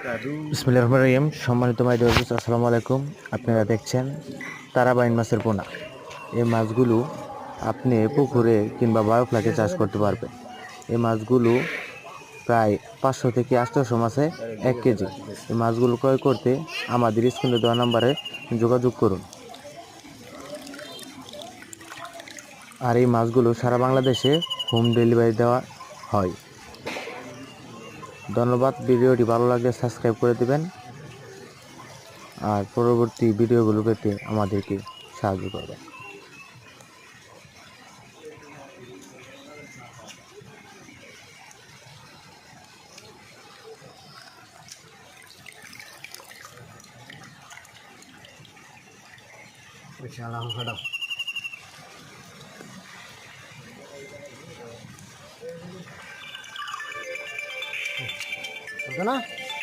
বিসমিল্লাহির রহমানির রহিম। সম্মানিত মাই ডিয়ার ভিউয়ার্স, আসসালামু আলাইকুম। আপনারা দেখছেন তারাবাইন মাছের পোনা। এই মাছগুলো আপনি পুকুরে কিংবা বায়োফ্লাকে চাষ করতে পারবেন। এই মাছগুলো প্রায় 500 থেকে 800 মাছে 1 কেজি। এই মাছগুলো ক্রয় করতে আমাদের স্ক্রিনে দেওয়া নাম্বারে যোগাযোগ করুন। আর এই মাছগুলো সারা বাংলাদেশে হোম ডেলিভারি দেওয়া হয়। ধন্যবাদ। ভিডিওটি ভালো লাগলে সাবস্ক্রাইব করে দিবেন আর পরবর্তী ভিডিওগুলো পেতে আমাদেরকে সাহায্য করবেন। না